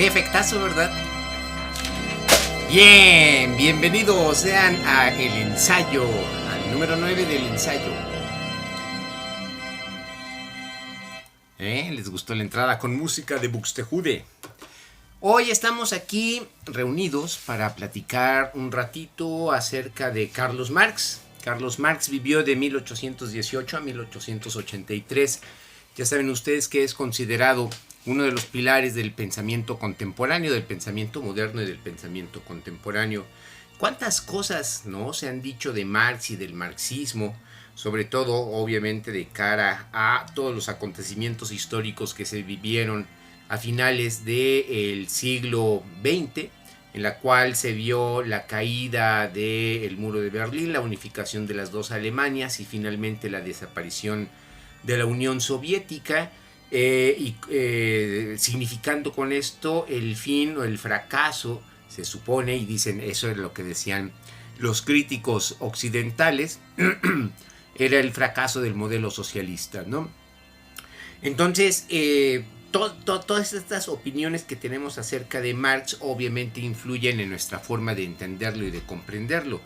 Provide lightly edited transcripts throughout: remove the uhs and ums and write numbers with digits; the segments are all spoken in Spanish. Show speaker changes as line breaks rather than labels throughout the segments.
Qué efectazo, ¿verdad? Bien, bienvenidos sean a el ensayo, al número 9 del ensayo. ¿Les gustó la entrada con música de Buxtehude? Hoy estamos aquí reunidos para platicar un ratito acerca de Carlos Marx. Carlos Marx vivió de 1818 a 1883. Ya saben ustedes que es considerado uno de los pilares del pensamiento contemporáneo, del pensamiento moderno y del pensamiento contemporáneo. ¿Cuántas cosas no se han dicho de Marx y del marxismo? Sobre todo, obviamente, de cara a todos los acontecimientos históricos que se vivieron a finales del siglo XX, en la cual se vio la caída del muro de Berlín, la unificación de las dos Alemanias y finalmente la desaparición de la Unión Soviética, significando con esto el fin o el fracaso, se supone, y dicen eso es lo que decían los críticos occidentales, era el fracaso del modelo socialista, ¿no? Entonces, todas estas opiniones que tenemos acerca de Marx obviamente influyen en nuestra forma de entenderlo y de comprenderlo,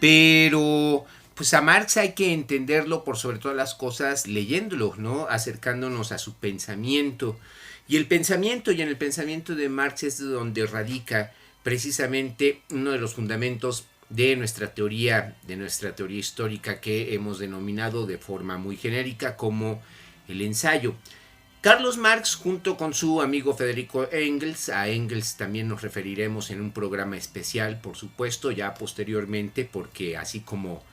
pero pues a Marx hay que entenderlo por sobre todas las cosas leyéndolo, ¿no? Acercándonos a su pensamiento. Y en el pensamiento de Marx es donde radica precisamente uno de los fundamentos de nuestra teoría histórica que hemos denominado de forma muy genérica como el ensayo. Carlos Marx, junto con su amigo Federico Engels, a Engels también nos referiremos en un programa especial, por supuesto, ya posteriormente, porque así como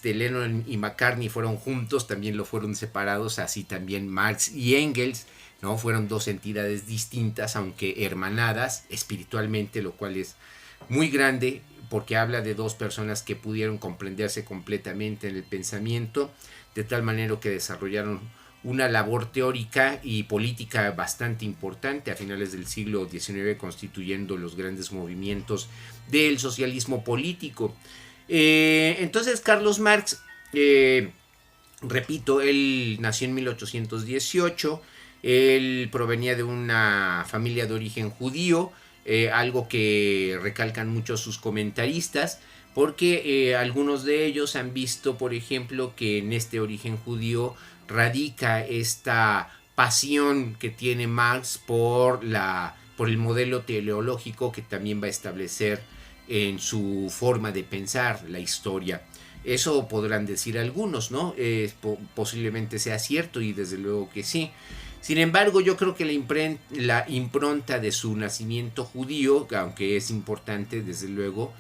Lennon y McCartney fueron juntos, también lo fueron separados, así también Marx y Engels, ¿no? Fueron dos entidades distintas, aunque hermanadas espiritualmente, lo cual es muy grande, porque habla de dos personas que pudieron comprenderse completamente en el pensamiento, de tal manera que desarrollaron una labor teórica y política bastante importante a finales del siglo XIX, constituyendo los grandes movimientos del socialismo político. Entonces Carlos Marx, repito, él nació en 1818, él provenía de una familia de origen judío, algo que recalcan mucho sus comentaristas, porque algunos de ellos han visto, por ejemplo, que en este origen judío radica esta pasión que tiene Marx por el modelo teleológico que también va a establecer en su forma de pensar la historia. Eso podrán decir algunos, ¿no? Posiblemente sea cierto y desde luego que sí. Sin embargo, yo creo que la impronta de su nacimiento judío, aunque es importante desde luego,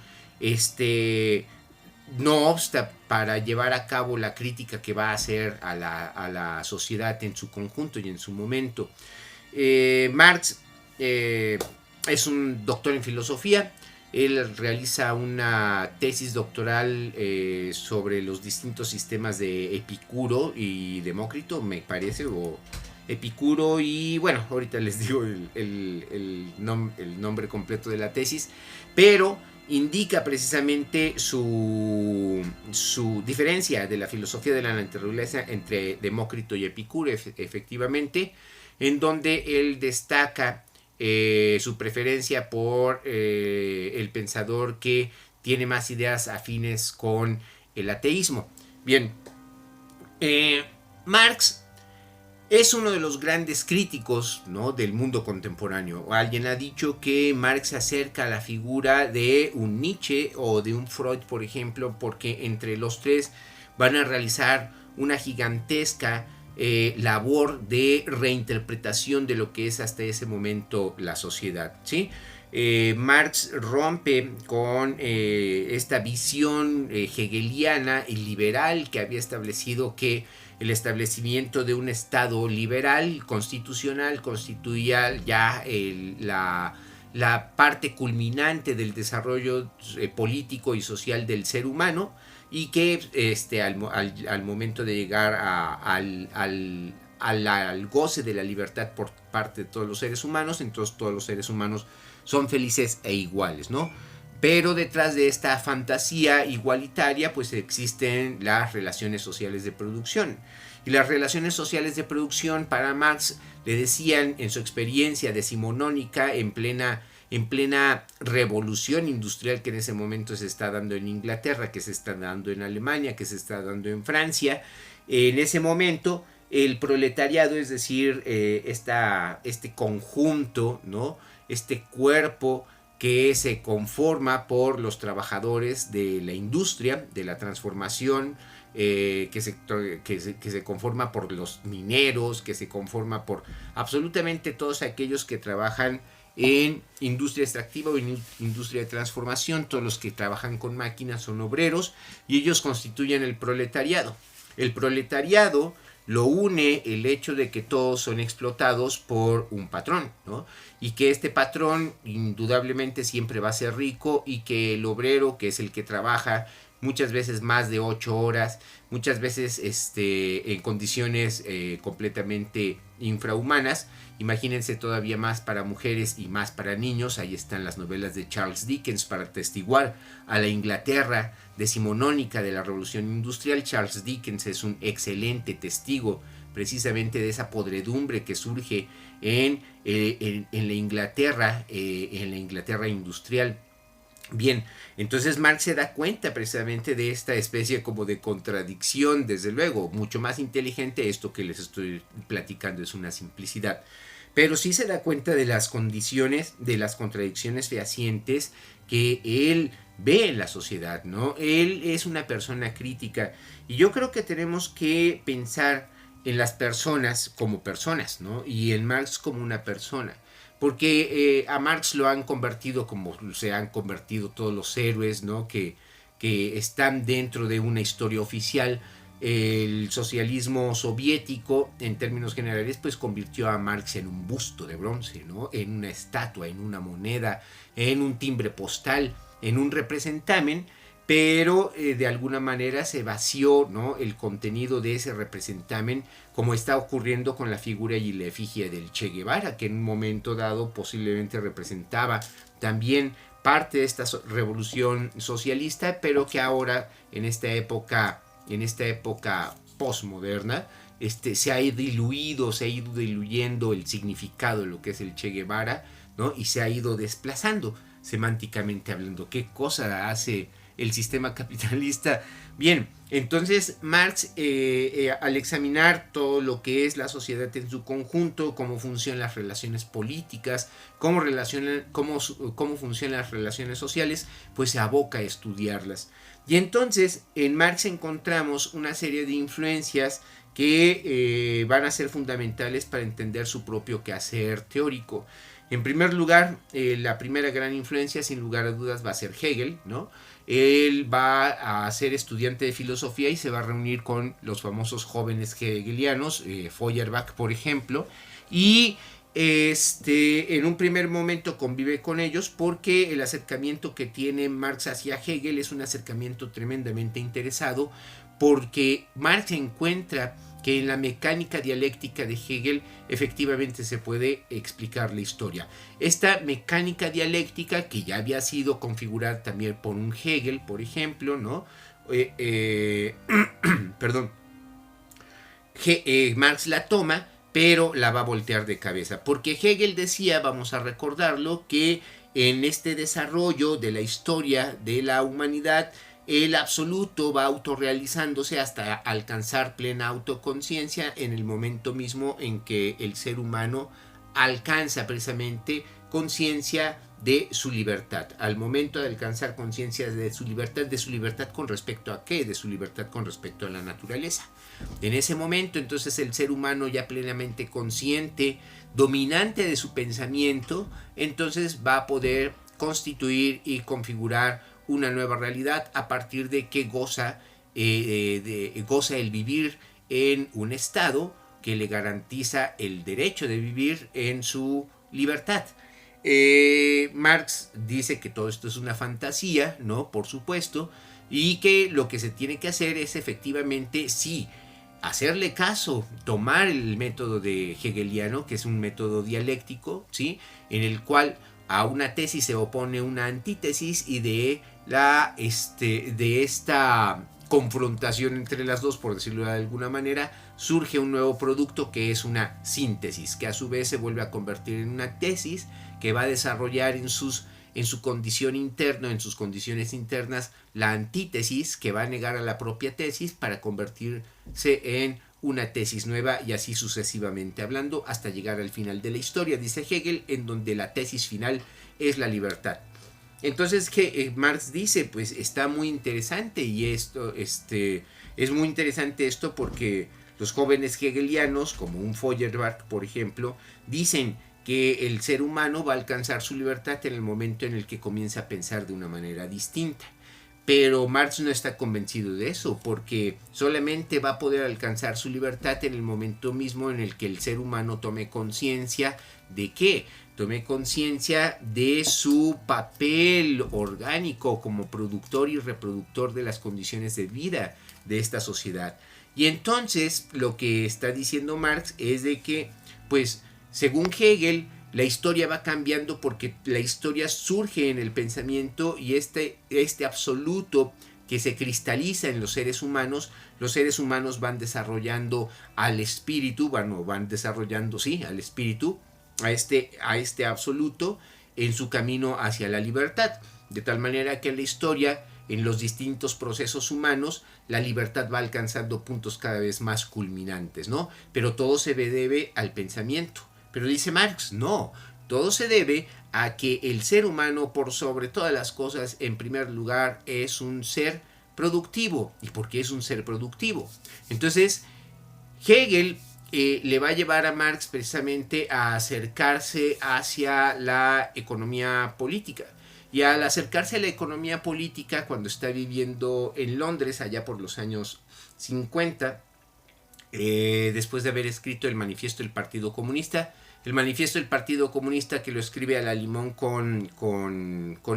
no obsta para llevar a cabo la crítica que va a hacer a la sociedad en su conjunto y en su momento. Marx es un doctor en filosofía. Él realiza una tesis doctoral sobre los distintos sistemas de Epicuro y Demócrito, me parece, o Epicuro, y bueno, ahorita les digo el nombre completo de la tesis, pero indica precisamente su diferencia de la filosofía de la naturaleza entre Demócrito y Epicuro, efectivamente, en donde él destaca su preferencia por el pensador que tiene más ideas afines con el ateísmo. Bien, Marx es uno de los grandes críticos, ¿no?, del mundo contemporáneo. Alguien ha dicho que Marx se acerca a la figura de un Nietzsche o de un Freud, por ejemplo, porque entre los tres van a realizar una gigantesca labor de reinterpretación de lo que es hasta ese momento la sociedad, ¿sí? Marx rompe con esta visión hegeliana y liberal que había establecido que el establecimiento de un Estado liberal constitucional constituía ya la parte culminante del desarrollo político y social del ser humano, y que al momento de llegar al goce de la libertad por parte de todos los seres humanos, entonces todos los seres humanos son felices e iguales, ¿no? Pero detrás de esta fantasía igualitaria pues existen las relaciones sociales de producción. Y las relaciones sociales de producción para Marx, le decían en su experiencia decimonónica en plena revolución industrial que en ese momento se está dando en Inglaterra, que se está dando en Alemania, que se está dando en Francia, en ese momento el proletariado, es decir, este conjunto, ¿no? Este cuerpo que se conforma por los trabajadores de la industria, de la transformación, que se conforma por los mineros, que se conforma por absolutamente todos aquellos que trabajan en industria extractiva o en industria de transformación. Todos los que trabajan con máquinas son obreros y ellos constituyen el proletariado. El proletariado lo une el hecho de que todos son explotados por un patrón, ¿no? Y que este patrón indudablemente siempre va a ser rico, y que el obrero, que es el que trabaja muchas veces más de 8 horas, muchas veces en condiciones completamente infrahumanas. Imagínense todavía más para mujeres y más para niños. Ahí están las novelas de Charles Dickens para atestiguar a la Inglaterra decimonónica de la Revolución Industrial. Charles Dickens es un excelente testigo precisamente de esa podredumbre que surge en la Inglaterra industrial. Bien, entonces Marx se da cuenta precisamente de esta especie como de contradicción, desde luego, mucho más inteligente. Esto que les estoy platicando es una simplicidad, pero sí se da cuenta de las condiciones, de las contradicciones fehacientes que él ve en la sociedad, ¿no? Él es una persona crítica, y yo creo que tenemos que pensar en las personas como personas, ¿no? Y en Marx como una persona. Porque a Marx lo han convertido como se han convertido todos los héroes, ¿no? que están dentro de una historia oficial. El socialismo soviético, en términos generales, pues convirtió a Marx en un busto de bronce, ¿no? En una estatua, en una moneda, en un timbre postal, en un representamen, pero de alguna manera se vació, ¿no?, el contenido de ese representamen, como está ocurriendo con la figura y la efigie del Che Guevara, que en un momento dado posiblemente representaba también parte de esta revolución socialista, pero que ahora en esta época postmoderna se ha ido diluyendo el significado de lo que es el Che Guevara, ¿no? Y se ha ido desplazando semánticamente hablando. ¿Qué cosa hace el sistema capitalista? Bien, entonces Marx, al examinar todo lo que es la sociedad en su conjunto, cómo funcionan las relaciones políticas, cómo funcionan las relaciones sociales, pues se aboca a estudiarlas. Y entonces en Marx encontramos una serie de influencias que van a ser fundamentales para entender su propio quehacer teórico. En primer lugar, la primera gran influencia, sin lugar a dudas, va a ser Hegel, ¿no? Él va a ser estudiante de filosofía y se va a reunir con los famosos jóvenes hegelianos, Feuerbach, por ejemplo, y en un primer momento convive con ellos porque el acercamiento que tiene Marx hacia Hegel es un acercamiento tremendamente interesado, porque Marx encuentra que en la mecánica dialéctica de Hegel efectivamente se puede explicar la historia. Esta mecánica dialéctica, que ya había sido configurada también por un Hegel, por ejemplo, ¿no? Perdón. Marx la toma, pero la va a voltear de cabeza, porque Hegel decía, vamos a recordarlo, que en este desarrollo de la historia de la humanidad, el absoluto va autorrealizándose hasta alcanzar plena autoconciencia en el momento mismo en que el ser humano alcanza precisamente conciencia de su libertad. Al momento de alcanzar conciencia de su libertad con respecto a ¿qué? De su libertad con respecto a la naturaleza. En ese momento, entonces, el ser humano ya plenamente consciente, dominante de su pensamiento, entonces va a poder constituir y configurar una nueva realidad a partir de que goza el vivir en un estado que le garantiza el derecho de vivir en su libertad. Marx dice que todo esto es una fantasía, ¿no? Por supuesto, y que lo que se tiene que hacer es efectivamente, sí, hacerle caso, tomar el método de hegeliano, que es un método dialéctico, ¿sí?, en el cual a una tesis se opone una antítesis y de esta confrontación entre las dos, por decirlo de alguna manera, surge un nuevo producto que es una síntesis, que a su vez se vuelve a convertir en una tesis que va a desarrollar en su condición interna, en sus condiciones internas, la antítesis que va a negar a la propia tesis para convertirse en una tesis nueva y así sucesivamente hablando hasta llegar al final de la historia, dice Hegel, en donde la tesis final es la libertad. Entonces Marx dice, pues está muy interesante y esto es muy interesante esto porque los jóvenes hegelianos, como un Feuerbach, por ejemplo, dicen que el ser humano va a alcanzar su libertad en el momento en el que comienza a pensar de una manera distinta. Pero Marx no está convencido de eso, porque solamente va a poder alcanzar su libertad en el momento mismo en el que el ser humano tome conciencia de qué, tome conciencia de su papel orgánico como productor y reproductor de las condiciones de vida de esta sociedad. Y entonces lo que está diciendo Marx es de que, pues, según Hegel, la historia va cambiando porque la historia surge en el pensamiento y este absoluto que se cristaliza en los seres humanos van desarrollando al espíritu, van desarrollando, sí, al espíritu, a este absoluto en su camino hacia la libertad. De tal manera que en la historia, en los distintos procesos humanos, la libertad va alcanzando puntos cada vez más culminantes, ¿no? Pero todo se debe al pensamiento. Pero dice Marx, no, todo se debe a que el ser humano, por sobre todas las cosas, en primer lugar, es un ser productivo. ¿Y por qué es un ser productivo? Entonces, Hegel le va a llevar a Marx precisamente a acercarse hacia la economía política. Y al acercarse a la economía política, cuando está viviendo en Londres, allá por los años 50, después de haber escrito el manifiesto del Partido Comunista, el manifiesto del Partido Comunista que lo escribe a la limón con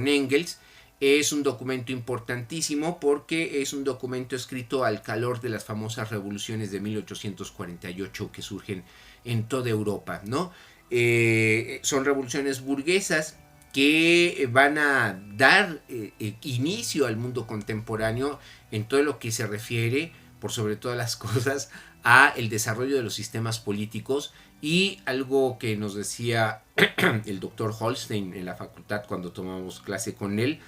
Engels, es un documento importantísimo porque es un documento escrito al calor de las famosas revoluciones de 1848 que surgen en toda Europa, ¿no? Son revoluciones burguesas que van a dar inicio al mundo contemporáneo en todo lo que se refiere, por sobre todas las cosas, a el desarrollo de los sistemas políticos. Y algo que nos decía el doctor Holstein en la facultad cuando tomamos clase con él,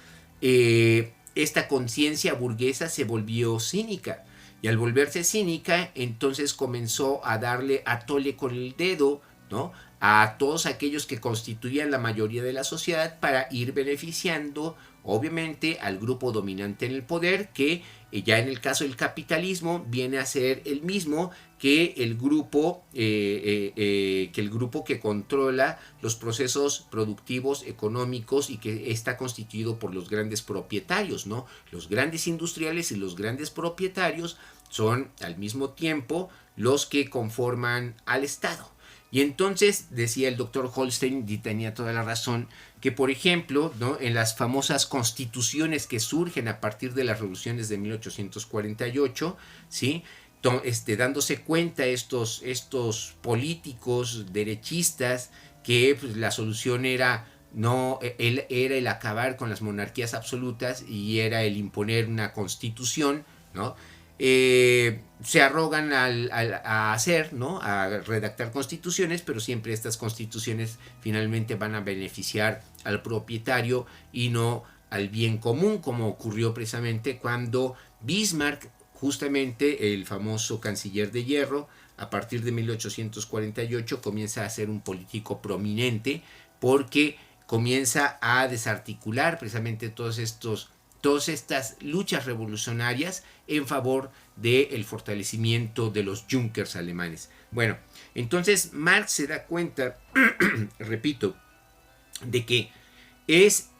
esta conciencia burguesa se volvió cínica. Y al volverse cínica, entonces comenzó a darle a tole con el dedo, ¿no?, a todos aquellos que constituían la mayoría de la sociedad para ir beneficiando, obviamente, al grupo dominante en el poder, que ya en el caso del capitalismo viene a ser el mismo que el grupo que controla los procesos productivos económicos y que está constituido por los grandes propietarios, ¿no? Los grandes industriales y los grandes propietarios son al mismo tiempo los que conforman al Estado. Y entonces decía el doctor Holstein, y tenía toda la razón, que por ejemplo, ¿no?, en las famosas constituciones que surgen a partir de las revoluciones de 1848, ¿sí?, dándose cuenta estos políticos derechistas que pues, la solución era el acabar con las monarquías absolutas y era el imponer una constitución, ¿no? Se arrogan a hacer, ¿no?, a redactar constituciones, pero siempre estas constituciones finalmente van a beneficiar al propietario y no al bien común, como ocurrió precisamente cuando Bismarck, justamente el famoso canciller de hierro, a partir de 1848 comienza a ser un político prominente porque comienza a desarticular precisamente todas estas luchas revolucionarias en favor del fortalecimiento de los Junkers alemanes. Bueno, entonces Marx se da cuenta, repito, de que es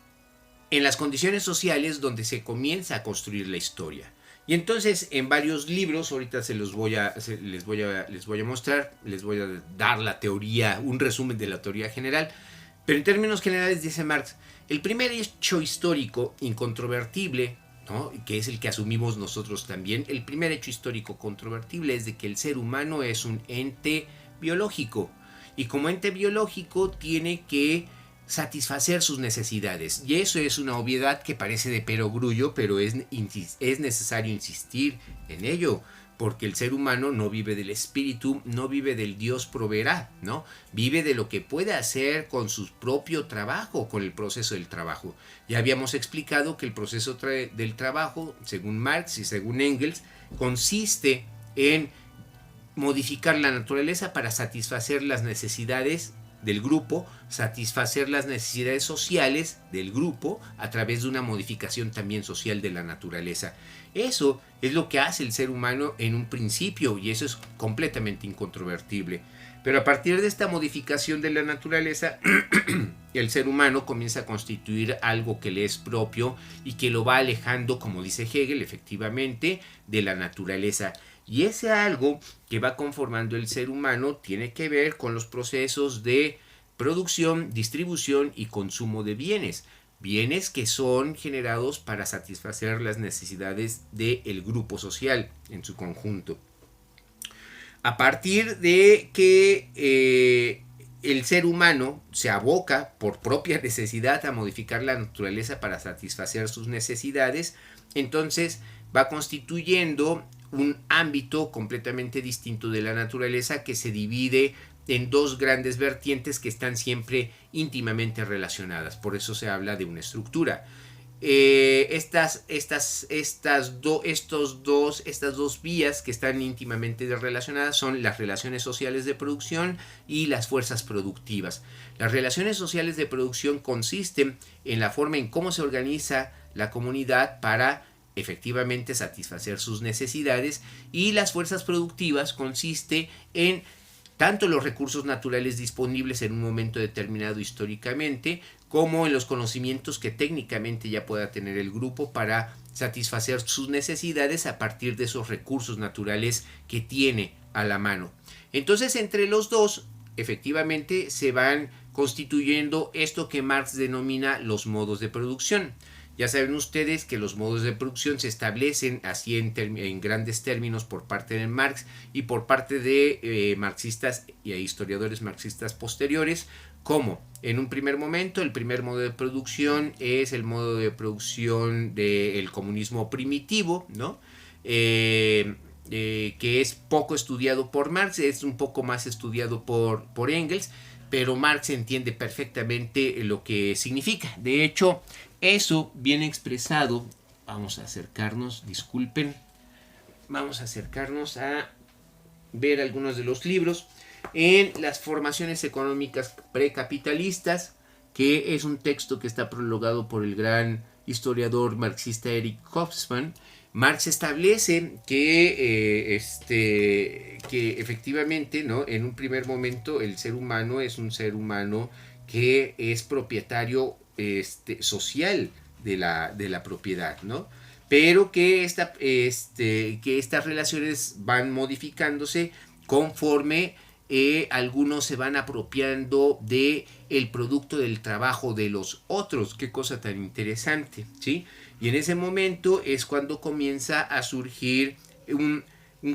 en las condiciones sociales donde se comienza a construir la historia. Y entonces en varios libros, ahorita les voy a mostrar, les voy a dar la teoría, un resumen de la teoría general, pero en términos generales dice Marx, el primer hecho histórico incontrovertible, ¿no?, que es el que asumimos nosotros también, el primer hecho histórico controvertible es de que el ser humano es un ente biológico y como ente biológico tiene que satisfacer sus necesidades. Y eso es una obviedad que parece de perogrullo, pero es necesario insistir en ello, porque el ser humano no vive del espíritu, no vive del Dios proveerá, ¿no? Vive de lo que puede hacer con su propio trabajo, con el proceso del trabajo. Ya habíamos explicado que el proceso del trabajo, según Marx y según Engels, consiste en modificar la naturaleza para satisfacer las necesidades del grupo, satisfacer las necesidades sociales del grupo a través de una modificación también social de la naturaleza. Eso es lo que hace el ser humano en un principio y eso es completamente incontrovertible. Pero a partir de esta modificación de la naturaleza, el ser humano comienza a constituir algo que le es propio y que lo va alejando, como dice Hegel, efectivamente, de la naturaleza. Y ese algo que va conformando el ser humano tiene que ver con los procesos de producción, distribución y consumo de bienes. Bienes que son generados para satisfacer las necesidades del grupo social en su conjunto. A partir de que el ser humano se aboca por propia necesidad a modificar la naturaleza para satisfacer sus necesidades, entonces va constituyendo un ámbito completamente distinto de la naturaleza que se divide en dos grandes vertientes que están siempre íntimamente relacionadas. Por eso se habla de una estructura. Estas dos vías que están íntimamente relacionadas son las relaciones sociales de producción y las fuerzas productivas. Las relaciones sociales de producción consisten en la forma en cómo se organiza la comunidad para efectivamente satisfacer sus necesidades, y las fuerzas productivas consiste en tanto los recursos naturales disponibles en un momento determinado históricamente, como en los conocimientos que técnicamente ya pueda tener el grupo para satisfacer sus necesidades a partir de esos recursos naturales que tiene a la mano. Entonces, entre los dos, efectivamente, se van constituyendo esto que Marx denomina los modos de producción. Ya saben ustedes que los modos de producción se establecen así en grandes términos por parte de Marx y por parte de marxistas y historiadores marxistas posteriores, como en un primer momento el primer modo de producción es el modo de producción del comunismo primitivo, ¿no? Que es poco estudiado por Marx, es un poco más estudiado por Engels, pero Marx entiende perfectamente lo que significa. De hecho, eso viene expresado, vamos a acercarnos, disculpen, vamos a acercarnos a ver algunos de los libros, en Las formaciones económicas precapitalistas, que es un texto que está prologado por el gran historiador marxista Eric Hobsbawm. Marx establece que efectivamente, ¿no?, en un primer momento el ser humano es un ser humano que es propietario social de la propiedad, ¿no? Pero que estas relaciones van modificándose conforme algunos se van apropiando de el producto del trabajo de los otros. Qué cosa tan interesante, ¿sí? Y en ese momento es cuando comienza a surgir un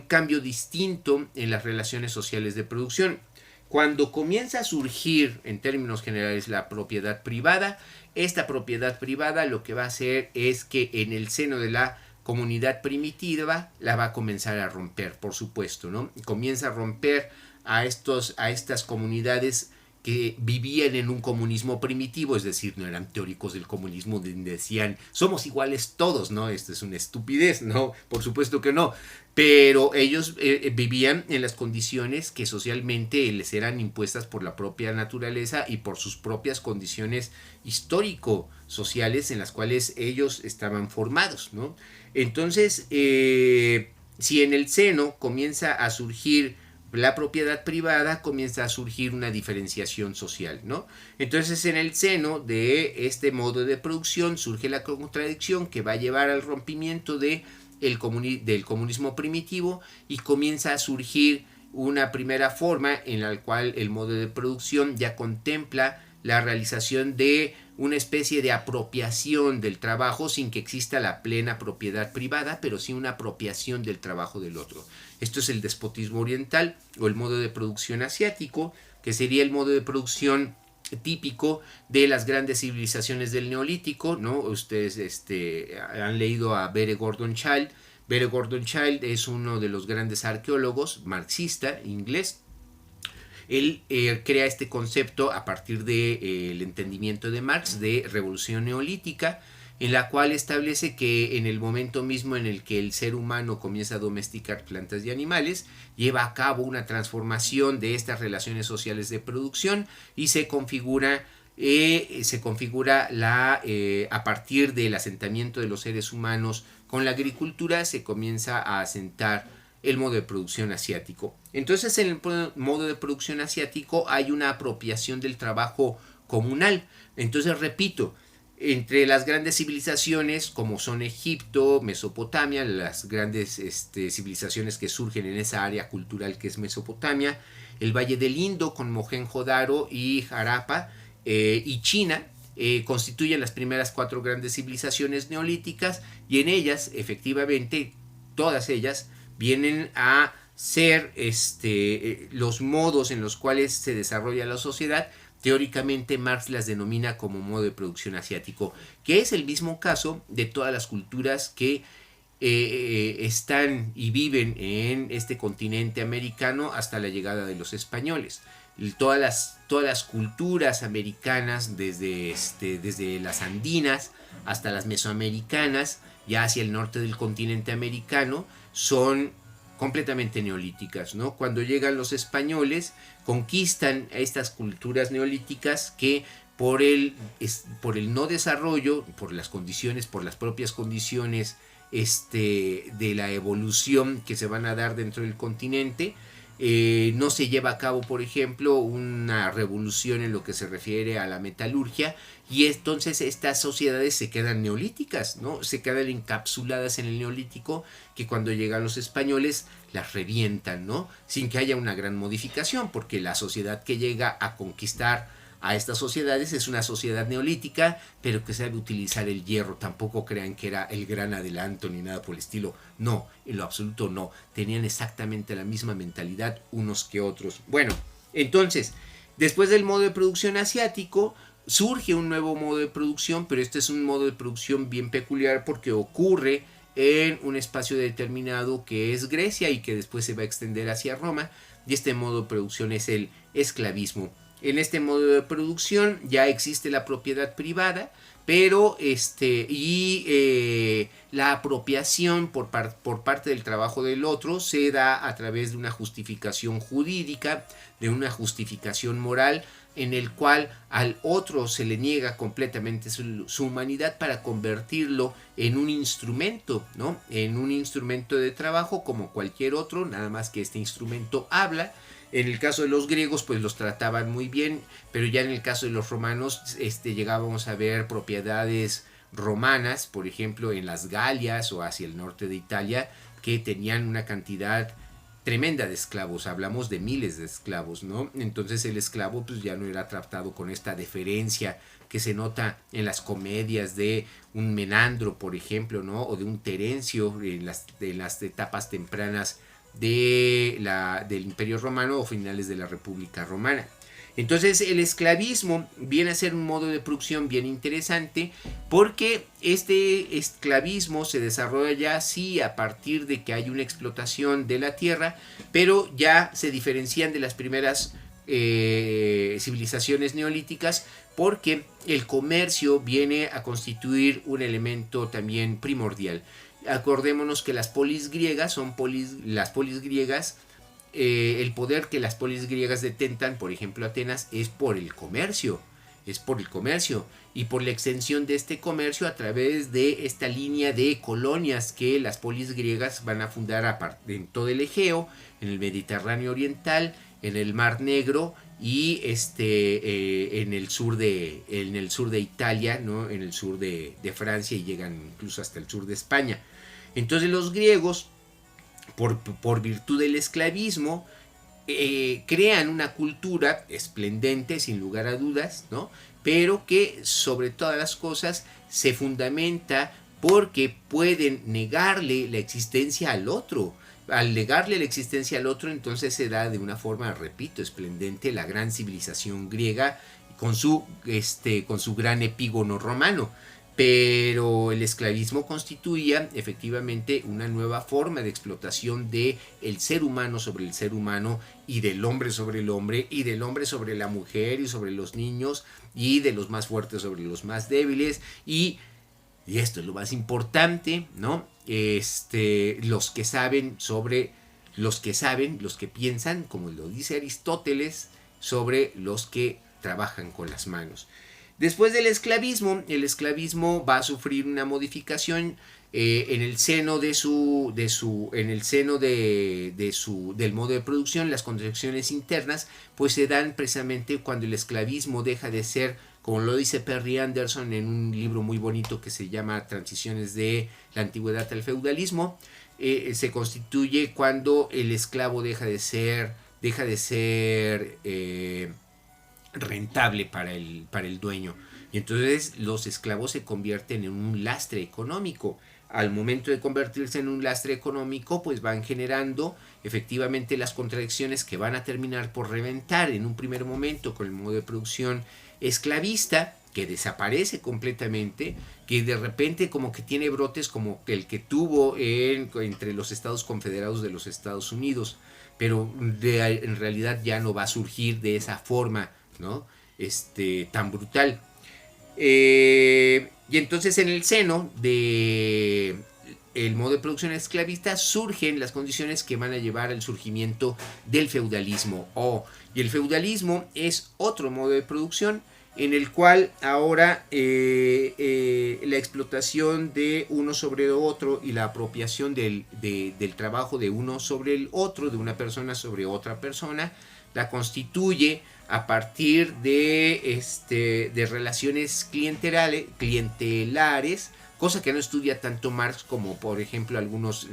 cambio distinto en las relaciones sociales de producción. Cuando comienza a surgir en términos generales la propiedad privada, esta propiedad privada lo que va a hacer es que en el seno de la comunidad primitiva la va a comenzar a romper, por supuesto, ¿no? Comienza a romper a estas comunidades que vivían en un comunismo primitivo, es decir, no eran teóricos del comunismo, decían somos iguales todos, ¿no? Esto es una estupidez, ¿no? Por supuesto que no. Pero ellos vivían en las condiciones que socialmente les eran impuestas por la propia naturaleza y por sus propias condiciones histórico-sociales en las cuales ellos estaban formados, ¿no? Entonces, si en el seno comienza a surgir la propiedad privada, comienza a surgir una diferenciación social, ¿no? Entonces, en el seno de este modo de producción surge la contradicción que va a llevar al rompimiento del comunismo primitivo, y comienza a surgir una primera forma en la cual el modo de producción ya contempla la realización de una especie de apropiación del trabajo sin que exista la plena propiedad privada, pero sí una apropiación del trabajo del otro. Esto es el despotismo oriental o el modo de producción asiático, que sería el modo de producción típico de las grandes civilizaciones del Neolítico, ¿no? Ustedes han leído a Vere Gordon Childe. Vere Gordon Childe es uno de los grandes arqueólogos marxista inglés. Él crea este concepto a partir del entendimiento de Marx de revolución neolítica, en la cual establece que en el momento mismo en el que el ser humano comienza a domesticar plantas y animales, lleva a cabo una transformación de estas relaciones sociales de producción y se configura a partir del asentamiento de los seres humanos con la agricultura, se comienza a asentar el modo de producción asiático. Entonces, en el modo de producción asiático hay una apropiación del trabajo comunal. Entonces, repito, entre las grandes civilizaciones como son Egipto, Mesopotamia, las grandes civilizaciones que surgen en esa área cultural que es Mesopotamia, el Valle del Indo con Mohenjo-Daro y Harappa, y China, constituyen las primeras 4 grandes civilizaciones neolíticas, y en ellas, efectivamente, todas ellas vienen a ser los modos en los cuales se desarrolla la sociedad. Teóricamente Marx las denomina como modo de producción asiático, que es el mismo caso de todas las culturas que están y viven en este continente americano hasta la llegada de los españoles. Todas las culturas americanas, desde las andinas hasta las mesoamericanas, ya hacia el norte del continente americano, son completamente neolíticas, ¿no? Cuando llegan los españoles, conquistan a estas culturas neolíticas que por el no desarrollo, por las propias condiciones de la evolución que se van a dar dentro del continente, no se lleva a cabo, por ejemplo, una revolución en lo que se refiere a la metalurgia, y entonces estas sociedades se quedan neolíticas, ¿no? Se quedan encapsuladas en el neolítico, que cuando llegan los españoles las revientan, ¿no? Sin que haya una gran modificación, porque la sociedad que llega a conquistar a estas sociedades es una sociedad neolítica, pero que sabe utilizar el hierro. Tampoco crean que era el gran adelanto ni nada por el estilo. No, en lo absoluto no. Tenían exactamente la misma mentalidad unos que otros. Bueno, entonces, después del modo de producción asiático, surge un nuevo modo de producción, pero este es un modo de producción bien peculiar porque ocurre en un espacio determinado que es Grecia y que después se va a extender hacia Roma, y este modo de producción es el esclavismo. En este modo de producción ya existe la propiedad privada, pero la apropiación por parte del trabajo del otro se da a través de una justificación jurídica, de una justificación moral, en el cual al otro se le niega completamente su humanidad para convertirlo en un instrumento, ¿no? En un instrumento de trabajo como cualquier otro, nada más que este instrumento habla. En el caso de los griegos, pues los trataban muy bien, pero ya en el caso de los romanos, llegábamos a ver propiedades romanas, por ejemplo, en las Galias o hacia el norte de Italia, que tenían una cantidad tremenda de esclavos. Hablamos de miles de esclavos, ¿no? Entonces el esclavo pues ya no era tratado con esta deferencia que se nota en las comedias de un Menandro, por ejemplo, ¿no? O de un Terencio en las etapas tempranas del Imperio Romano o finales de la República Romana. Entonces el esclavismo viene a ser un modo de producción bien interesante, porque este esclavismo se desarrolla sí a partir de que hay una explotación de la tierra, pero ya se diferencian de las primeras civilizaciones neolíticas, porque el comercio viene a constituir un elemento también primordial. Acordémonos que las polis griegas el poder que las polis griegas detentan, por ejemplo Atenas, es por el comercio, y por la extensión de este comercio a través de esta línea de colonias que las polis griegas van a fundar en todo el Egeo, en el Mediterráneo oriental, en el Mar Negro y en el sur de Italia, ¿no? En el sur de Francia, y llegan incluso hasta el sur de España. Entonces los griegos, por virtud del esclavismo, crean una cultura esplendente, sin lugar a dudas, ¿no? Pero que sobre todas las cosas se fundamenta porque pueden negarle la existencia al otro. Al negarle la existencia al otro, entonces se da de una forma, repito, esplendente la gran civilización griega, con su gran epígono romano. Pero el esclavismo constituía efectivamente una nueva forma de explotación de el ser humano sobre el ser humano, y del hombre sobre el hombre, y del hombre sobre la mujer y sobre los niños, y de los más fuertes sobre los más débiles, y esto es lo más importante, ¿no? Los que saben sobre los que piensan, como lo dice Aristóteles, sobre los que trabajan con las manos. Después del esclavismo, el esclavismo va a sufrir una modificación en el seno del modo de producción. Las contracciones internas pues se dan precisamente cuando el esclavismo deja de ser, como lo dice Perry Anderson en un libro muy bonito que se llama Transiciones de la Antigüedad al Feudalismo. Se constituye cuando el esclavo deja de ser rentable para el dueño, y entonces los esclavos se convierten en un lastre económico. Al momento de convertirse en un lastre económico, pues van generando efectivamente las contradicciones que van a terminar por reventar en un primer momento con el modo de producción esclavista, que desaparece completamente, que de repente como que tiene brotes como el que tuvo entre los Estados Confederados de los Estados Unidos, pero en realidad ya no va a surgir de esa forma, ¿no? Tan brutal. Y entonces en el seno de el modo de producción esclavista surgen las condiciones que van a llevar al surgimiento del feudalismo. Y el feudalismo es otro modo de producción en el cual ahora la explotación de uno sobre otro y la apropiación del trabajo de uno sobre el otro, de una persona sobre otra persona, la constituye a partir de relaciones clientelares, cosa que no estudia tanto Marx como por ejemplo algunos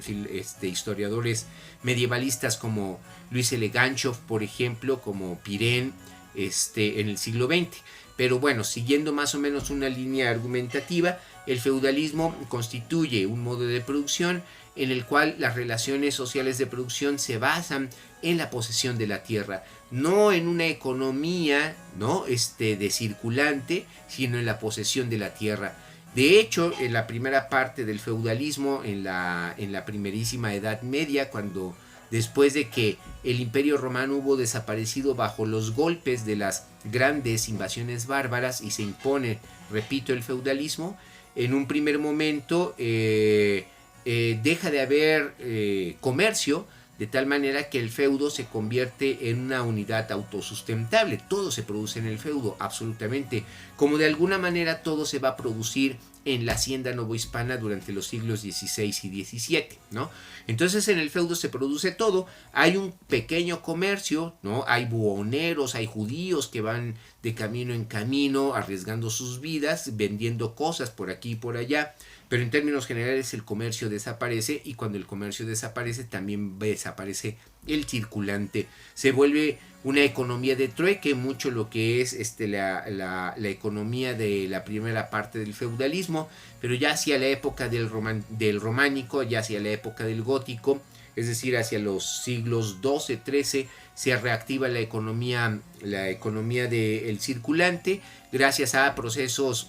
historiadores medievalistas como Luis L. Ganchow, por ejemplo, como Pirén en el siglo XX. Pero bueno, siguiendo más o menos una línea argumentativa, el feudalismo constituye un modo de producción en el cual las relaciones sociales de producción se basan en la posesión de la tierra, no en una economía, ¿no? de circulante, sino en la posesión de la tierra. De hecho, en la primera parte del feudalismo, en la primerísima Edad Media, cuando después de que el Imperio Romano hubo desaparecido bajo los golpes de las grandes invasiones bárbaras y se impone, repito, el feudalismo, en un primer momento deja de haber comercio, de tal manera que el feudo se convierte en una unidad autosustentable. Todo se produce en el feudo, absolutamente. Como de alguna manera todo se va a producir en la hacienda novohispana durante los siglos XVI y XVII, ¿no? Entonces en el feudo se produce todo. Hay un pequeño comercio, ¿no? Hay buhoneros, hay judíos que van de camino en camino arriesgando sus vidas, vendiendo cosas por aquí y por allá. Pero en términos generales el comercio desaparece, y cuando el comercio desaparece también desaparece el circulante. Se vuelve una economía de trueque, mucho lo que es la economía de la primera parte del feudalismo, pero ya hacia la época del románico, ya hacia la época del gótico, es decir, hacia los siglos XII, XIII, se reactiva la economía del circulante, gracias a procesos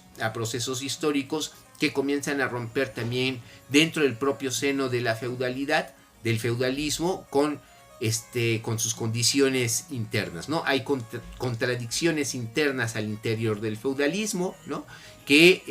históricos que comienzan a romper también dentro del propio seno de la feudalidad, del feudalismo, con sus condiciones internas, ¿no? Hay contradicciones internas al interior del feudalismo, ¿no? Que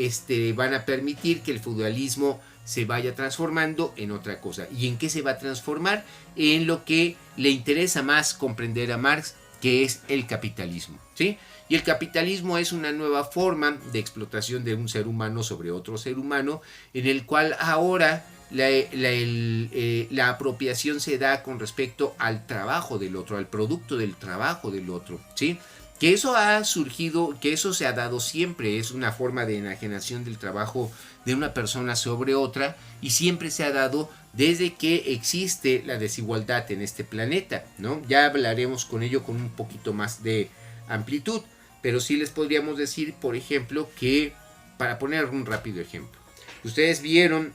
van a permitir que el feudalismo se vaya transformando en otra cosa. ¿Y en qué se va a transformar? En lo que le interesa más comprender a Marx, que es el capitalismo, ¿sí? Y el capitalismo es una nueva forma de explotación de un ser humano sobre otro ser humano, en el cual ahora la apropiación se da con respecto al trabajo del otro, al producto del trabajo del otro, ¿sí? Que eso ha surgido, que eso se ha dado siempre, es una forma de enajenación del trabajo de una persona sobre otra, y siempre se ha dado desde que existe la desigualdad en este planeta, ¿no? Ya hablaremos con ello con un poquito más de amplitud, pero sí les podríamos decir, por ejemplo, que, para poner un rápido ejemplo, ustedes vieron,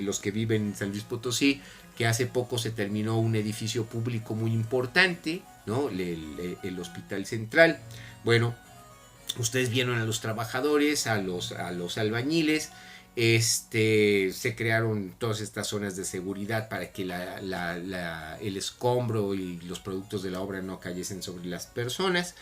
los que viven en San Luis Potosí, que hace poco se terminó un edificio público muy importante, ¿no? El Hospital Central. Bueno, Ustedes vieron a los trabajadores, a los albañiles, se crearon todas estas zonas de seguridad para que el escombro y los productos de la obra no cayesen sobre las personas.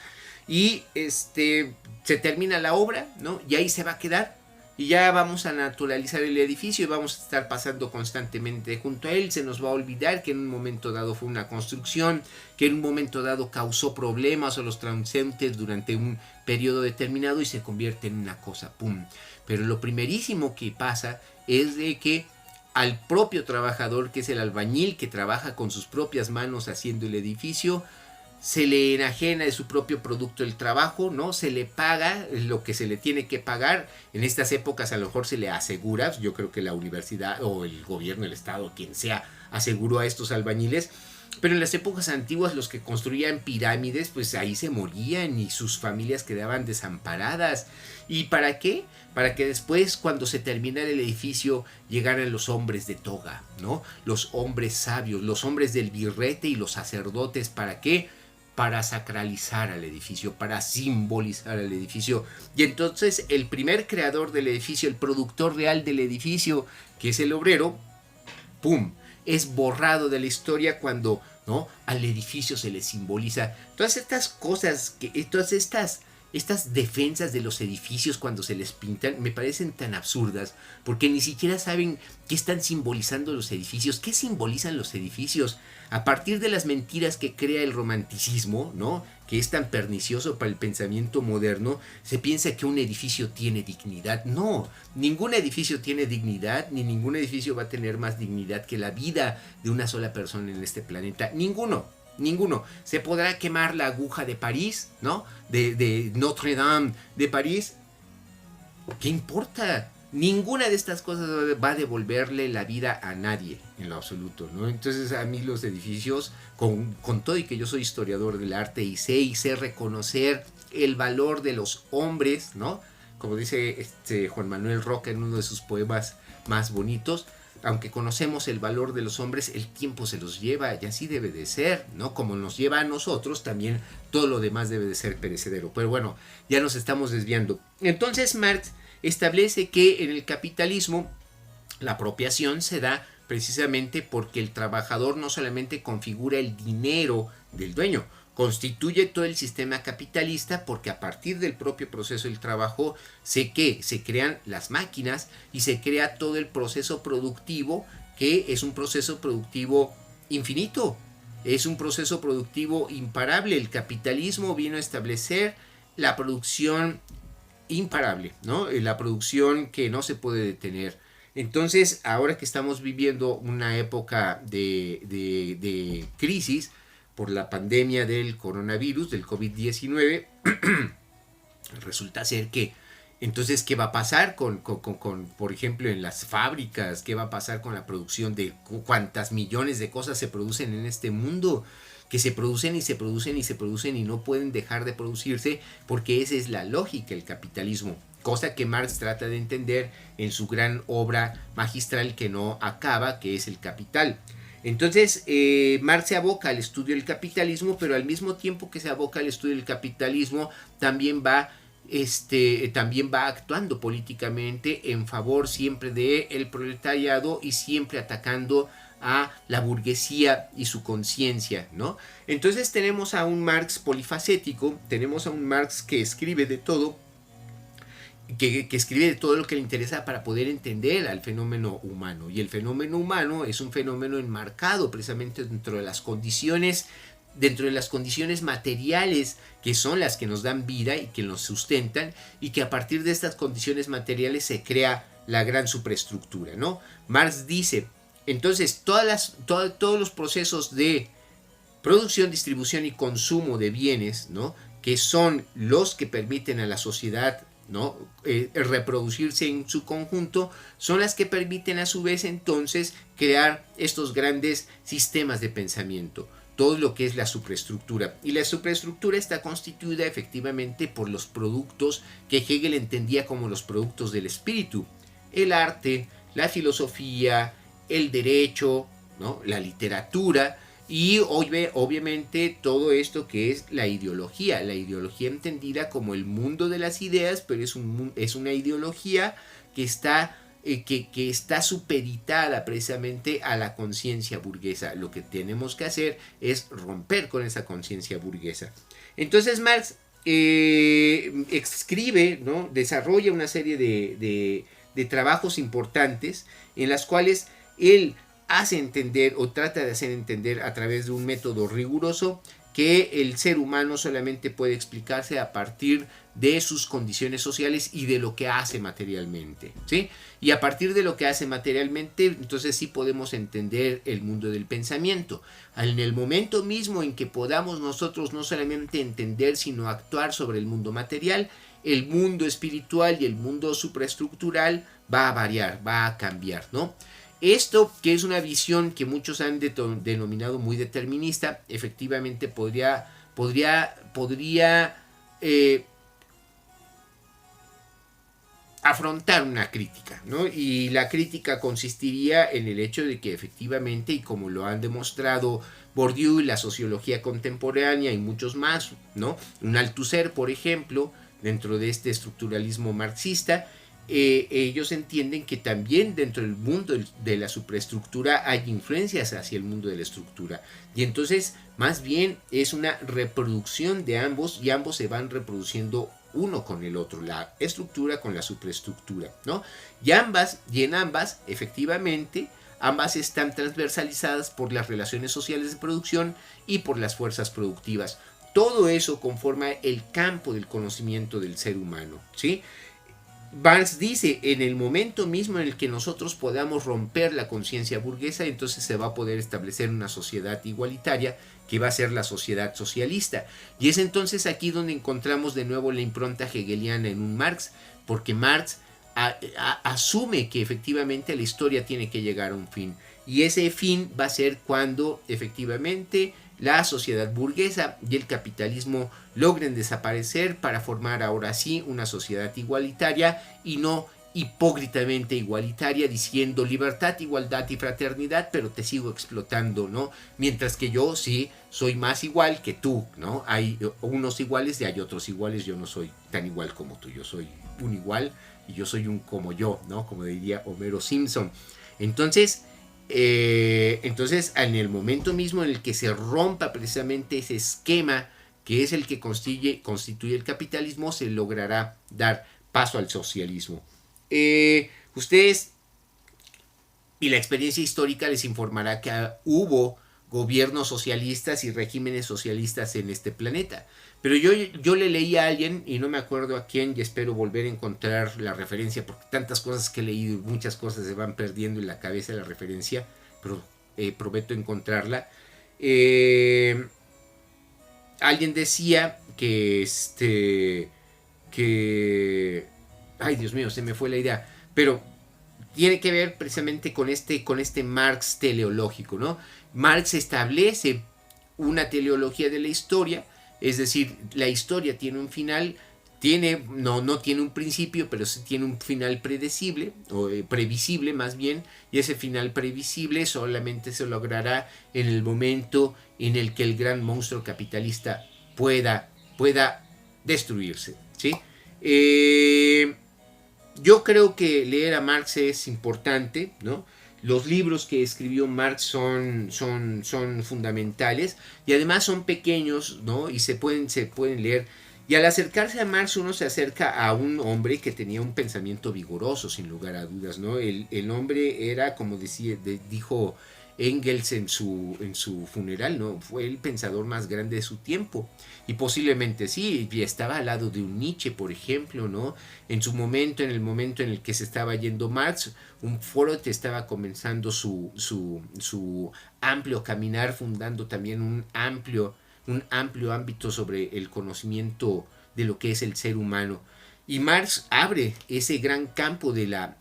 Y se termina la obra, ¿no? Y ahí se va a quedar. Y ya vamos a naturalizar el edificio y vamos a estar pasando constantemente junto a él. Se nos va a olvidar que en un momento dado fue una construcción, que en un momento dado causó problemas o los transeúntes durante un periodo determinado y se convierte en una cosa, ¡pum! Pero lo primerísimo que pasa es de que al propio trabajador, que es el albañil, que trabaja con sus propias manos haciendo el edificio, se le enajena de su propio producto el trabajo, ¿no? Se le paga lo que se le tiene que pagar. En estas épocas a lo mejor se le asegura, yo creo que la universidad o el gobierno, el estado, quien sea, aseguró a estos albañiles. Pero en las épocas antiguas los que construían pirámides, pues ahí se morían y sus familias quedaban desamparadas. ¿Y para qué? Para que después, cuando se terminara el edificio, llegaran los hombres de toga, ¿no? Los hombres sabios, los hombres del birrete y los sacerdotes. ¿Para qué? Para sacralizar al edificio, para simbolizar al edificio. Y entonces el primer creador del edificio, el productor real del edificio, que es el obrero, ¡pum!, es borrado de la historia cuando, ¿no?, al edificio se le simboliza todas estas cosas, todas estas defensas de los edificios cuando se les pintan, me parecen tan absurdas, porque ni siquiera saben qué están simbolizando los edificios, qué simbolizan los edificios. A partir de las mentiras que crea el romanticismo, ¿no?, que es tan pernicioso para el pensamiento moderno, se piensa que un edificio tiene dignidad. No, ningún edificio tiene dignidad, ni ningún edificio va a tener más dignidad que la vida de una sola persona en este planeta. Ninguno. Se podrá quemar la aguja de París, ¿no? De Notre Dame de París. ¿Qué importa? Ninguna de estas cosas va a devolverle la vida a nadie en lo absoluto, ¿no? Entonces a mí los edificios, con todo y que yo soy historiador del arte y sé reconocer el valor de los hombres, ¿no? Como dice Juan Manuel Roca en uno de sus poemas más bonitos, aunque conocemos el valor de los hombres, el tiempo se los lleva y así debe de ser, ¿no? Como nos lleva a nosotros, también todo lo demás debe de ser perecedero. Pero bueno, ya nos estamos desviando. Entonces Marx establece que en el capitalismo la apropiación se da precisamente porque el trabajador no solamente configura el dinero del dueño, constituye todo el sistema capitalista, porque a partir del propio proceso del trabajo se crean las máquinas y se crea todo el proceso productivo, que es un proceso productivo infinito, es un proceso productivo imparable. El capitalismo vino a establecer la producción imparable, ¿no? La producción que no se puede detener. Entonces, ahora que estamos viviendo una época de crisis por la pandemia del coronavirus, del COVID-19, resulta ser que, entonces, ¿qué va a pasar con, por ejemplo, en las fábricas? ¿Qué va a pasar con la producción de cuántas millones de cosas se producen en este mundo? Que se producen y se producen y se producen y no pueden dejar de producirse, porque esa es la lógica del capitalismo, cosa que Marx trata de entender en su gran obra magistral que no acaba, que es El Capital. Entonces Marx se aboca al estudio del capitalismo, pero al mismo tiempo que se aboca al estudio del capitalismo también va actuando políticamente en favor siempre del proletariado y siempre atacando a la burguesía y su conciencia, ¿no? Entonces tenemos a un Marx polifacético, tenemos a un Marx que escribe de todo, que escribe de todo lo que le interesa para poder entender al fenómeno humano. Y el fenómeno humano es un fenómeno enmarcado precisamente dentro de las condiciones materiales, que son las que nos dan vida y que nos sustentan, y que a partir de estas condiciones materiales se crea la gran superestructura, ¿no? Marx dice, entonces todos los procesos de producción, distribución y consumo de bienes, ¿no?, que son los que permiten a la sociedad, ¿no?, reproducirse en su conjunto, son las que permiten a su vez entonces crear estos grandes sistemas de pensamiento, todo lo que es la superestructura. Y la superestructura está constituida efectivamente por los productos que Hegel entendía como los productos del espíritu: el arte, la filosofía, el derecho, ¿no?, la literatura, Y obviamente todo esto que es la ideología entendida como el mundo de las ideas, pero es una ideología que está supeditada precisamente a la conciencia burguesa. Lo que tenemos que hacer es romper con esa conciencia burguesa. Entonces Marx escribe, ¿no? Desarrolla una serie de trabajos importantes en las cuales él hace entender o trata de hacer entender a través de un método riguroso que el ser humano solamente puede explicarse a partir de sus condiciones sociales y de lo que hace materialmente, ¿sí? Y a partir de lo que hace materialmente, entonces sí podemos entender el mundo del pensamiento. En el momento mismo en que podamos nosotros no solamente entender, sino actuar sobre el mundo material, el mundo espiritual y el mundo supraestructural va a variar, va a cambiar, ¿no? Esto, que es una visión que muchos han denominado muy determinista, efectivamente podría afrontar una crítica, ¿no? Y la crítica consistiría en el hecho de que efectivamente, y como lo han demostrado Bourdieu y la sociología contemporánea y muchos más, ¿no? Un Althusser, por ejemplo, dentro de este estructuralismo marxista, ellos entienden que también dentro del mundo de la superestructura hay influencias hacia el mundo de la estructura. Y entonces, más bien, es una reproducción de ambos y ambos se van reproduciendo uno con el otro, la estructura con la superestructura, ¿no? Y en ambas, efectivamente, ambas están transversalizadas por las relaciones sociales de producción y por las fuerzas productivas. Todo eso conforma el campo del conocimiento del ser humano, ¿sí? Marx dice, en el momento mismo en el que nosotros podamos romper la conciencia burguesa, entonces se va a poder establecer una sociedad igualitaria que va a ser la sociedad socialista. Y es entonces aquí donde encontramos de nuevo la impronta hegeliana en un Marx, porque Marx asume que efectivamente la historia tiene que llegar a un fin. Y ese fin va a ser cuando efectivamente la sociedad burguesa y el capitalismo logren desaparecer para formar ahora sí una sociedad igualitaria y no hipócritamente igualitaria, diciendo libertad, igualdad y fraternidad, pero te sigo explotando, ¿no? Mientras que yo sí soy más igual que tú, ¿no? Hay unos iguales y hay otros iguales, yo no soy tan igual como tú, yo soy un igual y yo soy un como yo, ¿no? Como diría Homero Simpson. Entonces, en el momento mismo en el que se rompa precisamente ese esquema que es el que constituye el capitalismo, se logrará dar paso al socialismo. Ustedes y la experiencia histórica les informará que hubo gobiernos socialistas y regímenes socialistas en este planeta. Pero yo le leí a alguien, y no me acuerdo a quién, y espero volver a encontrar la referencia, porque tantas cosas que he leído y muchas cosas se van perdiendo en la cabeza la referencia, pero prometo encontrarla. Alguien decía que ay, Dios mío, se me fue la idea, pero tiene que ver precisamente con este Marx teleológico, ¿no? Marx establece una teleología de la historia, es decir, la historia tiene un final, no tiene un principio, pero sí tiene un final predecible, o previsible más bien, y ese final previsible solamente se logrará en el momento en el que el gran monstruo capitalista pueda destruirse, ¿sí? Yo creo que leer a Marx es importante, ¿no? Los libros que escribió Marx son fundamentales y además son pequeños, ¿no? Y se pueden leer. Y al acercarse a Marx uno se acerca a un hombre que tenía un pensamiento vigoroso, sin lugar a dudas, ¿no? El hombre era, como dijo Engels en su funeral, ¿no? Fue el pensador más grande de su tiempo. Y posiblemente sí, y estaba al lado de un Nietzsche, por ejemplo, ¿no? En el momento en el que se estaba yendo Marx, un Freud estaba comenzando su amplio caminar, fundando también un amplio ámbito sobre el conocimiento de lo que es el ser humano. Y Marx abre ese gran campo de la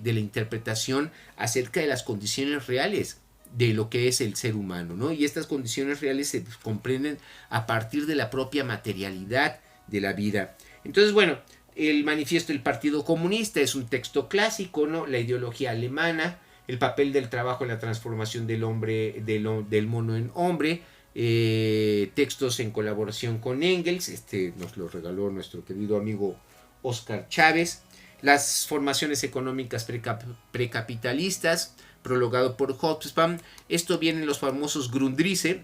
interpretación acerca de las condiciones reales de lo que es el ser humano, ¿no? Y estas condiciones reales se comprenden a partir de la propia materialidad de la vida. Entonces, bueno, el manifiesto del Partido Comunista es un texto clásico, ¿no? La ideología alemana el papel del trabajo en la transformación del hombre, del mono en hombre, textos en colaboración con Engels, nos lo regaló nuestro querido amigo Oscar Chávez, las formaciones económicas precapitalistas, prologado por Hobsbawm. Esto viene en los famosos Grundrisse,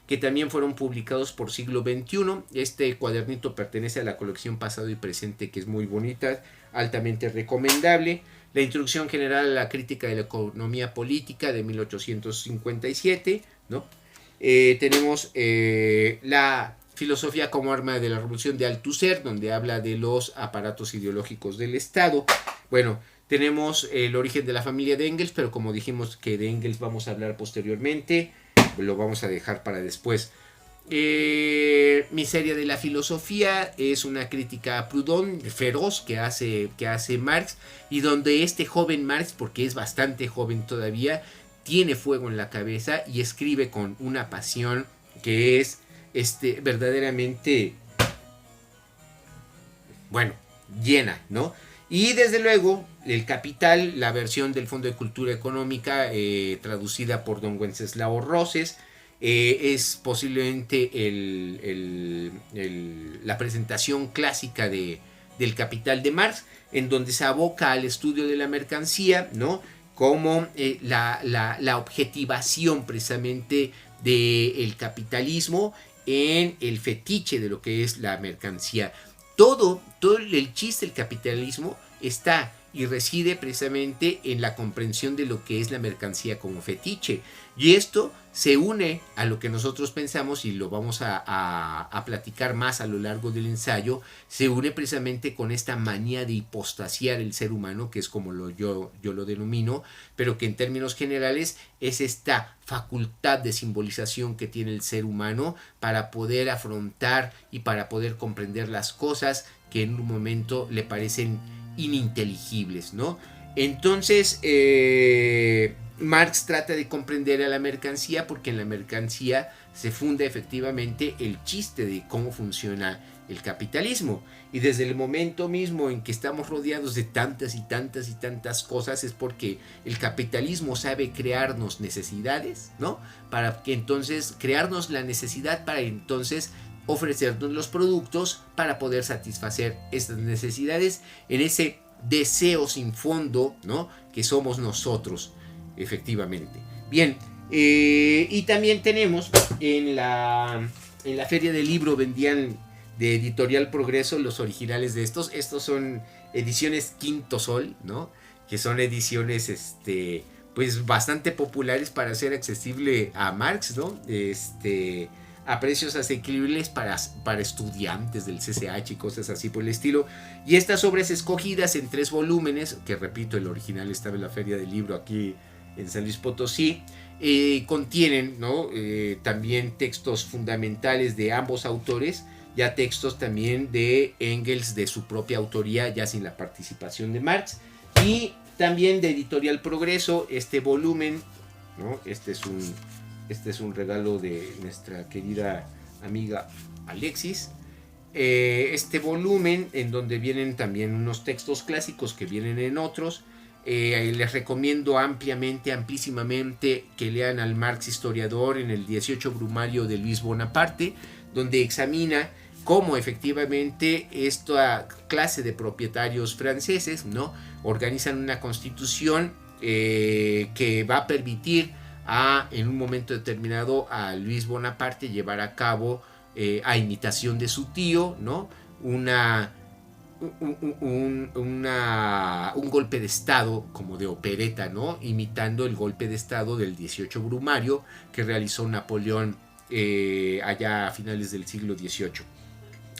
que también fueron publicados por Siglo XXI. Este cuadernito pertenece a la colección Pasado y Presente, que es muy bonita, altamente recomendable. La Introducción General a la Crítica de la Economía Política de 1857, ¿no? Tenemos la Filosofía como arma de la revolución de Althusser, donde habla de los aparatos ideológicos del Estado. Bueno, tenemos el origen de la familia de Engels, pero como dijimos que de Engels vamos a hablar posteriormente, lo vamos a dejar para después. Miseria de la filosofía es una crítica a Proudhon feroz que hace Marx, y donde este joven Marx, porque es bastante joven todavía, tiene fuego en la cabeza y escribe con una pasión que es verdaderamente, bueno, llena, ¿no? Y desde luego, El Capital, la versión del Fondo de Cultura Económica, traducida por don Wenceslao Roses, es posiblemente la presentación clásica del Capital de Marx, en donde se aboca al estudio de la mercancía, ¿no? Como la objetivación precisamente del capitalismo en el fetiche de lo que es la mercancía. Todo el chiste del capitalismo está y reside precisamente en la comprensión de lo que es la mercancía como fetiche. Y esto se une a lo que nosotros pensamos, y lo vamos a platicar más a lo largo del ensayo, se une precisamente con esta manía de hipostasiar el ser humano, que es como yo lo denomino, pero que en términos generales es esta facultad de simbolización que tiene el ser humano para poder afrontar y para poder comprender las cosas que en un momento le parecen ininteligibles, ¿no? Entonces, Marx trata de comprender a la mercancía, porque en la mercancía se funda efectivamente el chiste de cómo funciona el capitalismo. Y desde el momento mismo en que estamos rodeados de tantas y tantas y tantas cosas, es porque el capitalismo sabe crearnos necesidades, ¿no? Para que entonces crearnos la necesidad para entonces ofrecernos los productos para poder satisfacer estas necesidades en ese deseo sin fondo, ¿no? Que somos nosotros, efectivamente. Bien, y también tenemos en la Feria del Libro vendían de Editorial Progreso los originales de estos. Estos son ediciones Quinto Sol, ¿no? Que son ediciones pues bastante populares para ser accesible a Marx, ¿no? A precios asequibles para estudiantes del CCH y cosas así por el estilo. Y estas obras escogidas en 3 volúmenes, que repito, el original estaba en la Feria del Libro aquí en San Luis Potosí, contienen, ¿no? También textos fundamentales de ambos autores, ya textos también de Engels de su propia autoría, ya sin la participación de Marx, y también de Editorial Progreso, este volumen, ¿no? Este es un regalo de nuestra querida amiga Alexis. Este volumen, en donde vienen también unos textos clásicos que vienen en otros. Les recomiendo amplísimamente que lean al Marx historiador en el 18 Brumario de Luis Bonaparte, donde examina cómo efectivamente esta clase de propietarios franceses, ¿no? Organizan una constitución que va a permitir en un momento determinado a Luis Bonaparte llevar a cabo, a imitación de su tío, ¿no? un golpe de estado como de opereta, ¿no? Imitando el golpe de estado del 18 Brumario que realizó Napoleón allá a finales del siglo XVIII.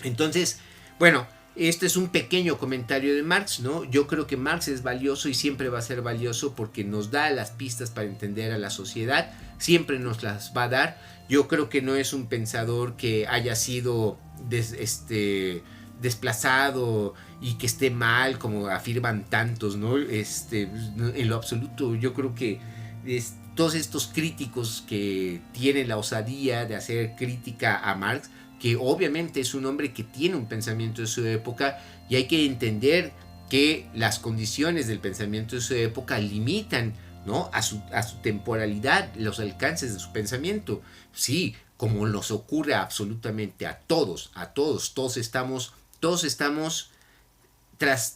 Entonces, bueno, este es un pequeño comentario de Marx, ¿no? Yo creo que Marx es valioso y siempre va a ser valioso porque nos da las pistas para entender a la sociedad, siempre nos las va a dar. Yo creo que no es un pensador que haya sido desplazado y que esté mal como afirman tantos, ¿no? En lo absoluto, yo creo que todos estos críticos que tienen la osadía de hacer crítica a Marx, que obviamente es un hombre que tiene un pensamiento de su época, y hay que entender que las condiciones del pensamiento de su época limitan, ¿no?, a su temporalidad los alcances de su pensamiento. Sí, como nos ocurre absolutamente a todos, todos estamos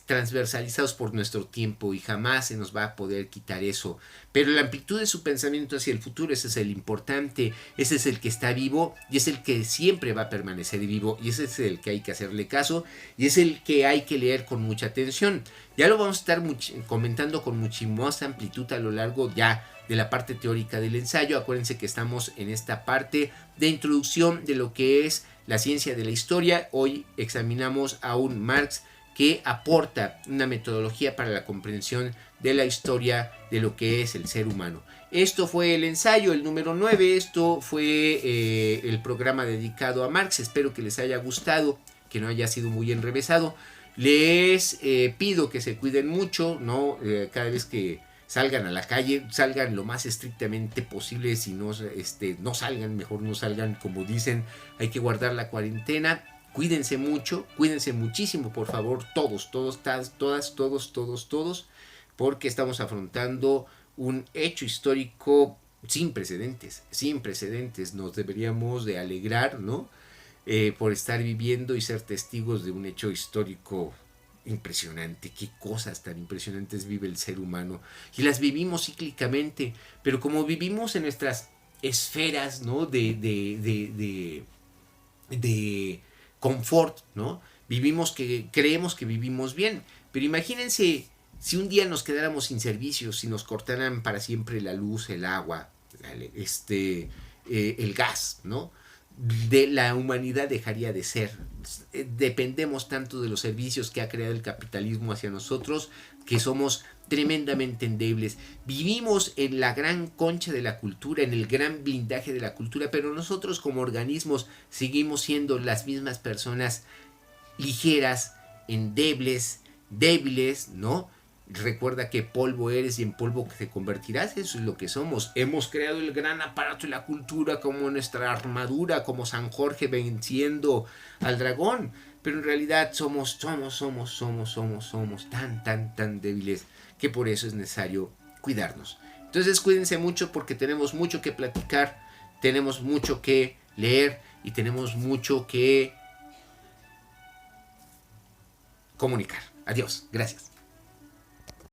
transversalizados por nuestro tiempo y jamás se nos va a poder quitar eso. Pero la amplitud de su pensamiento hacia el futuro, ese es el importante, ese es el que está vivo y es el que siempre va a permanecer vivo y ese es el que hay que hacerle caso y es el que hay que leer con mucha atención. Ya lo vamos a estar comentando con mucha más amplitud a lo largo ya de la parte teórica del ensayo. Acuérdense que estamos en esta parte de introducción de lo que es la ciencia de la historia. Hoy examinamos a un Marx que aporta una metodología para la comprensión de la historia de lo que es el ser humano. Esto fue el ensayo, el número 9, esto fue el programa dedicado a Marx. Espero que les haya gustado, que no haya sido muy enrevesado. Les pido que se cuiden mucho, ¿no? Cada vez que salgan a la calle, salgan lo más estrictamente posible. Si no, no salgan, mejor no salgan, como dicen, hay que guardar la cuarentena. Cuídense mucho, cuídense muchísimo, por favor, todos, porque estamos afrontando un hecho histórico sin precedentes. Nos deberíamos de alegrar, ¿no? Por estar viviendo y ser testigos de un hecho histórico impresionante. Qué cosas tan impresionantes vive el ser humano. Y las vivimos cíclicamente, pero como vivimos en nuestras esferas, ¿no?, de confort, ¿no? Creemos que vivimos bien, pero imagínense si un día nos quedáramos sin servicios, si nos cortaran para siempre la luz, el agua, el gas, ¿no? De la humanidad dejaría de ser. Dependemos tanto de los servicios que ha creado el capitalismo hacia nosotros que somos tremendamente endebles. Vivimos en la gran concha de la cultura, en el gran blindaje de la cultura, pero nosotros como organismos seguimos siendo las mismas personas ligeras, endebles, débiles, ¿no? Recuerda que polvo eres y en polvo te convertirás. Eso es lo que somos. Hemos creado el gran aparato de la cultura como nuestra armadura, como San Jorge venciendo al dragón, pero en realidad somos tan débiles que por eso es necesario cuidarnos. Entonces cuídense mucho porque tenemos mucho que platicar, tenemos mucho que leer y tenemos mucho que comunicar. Adiós, gracias.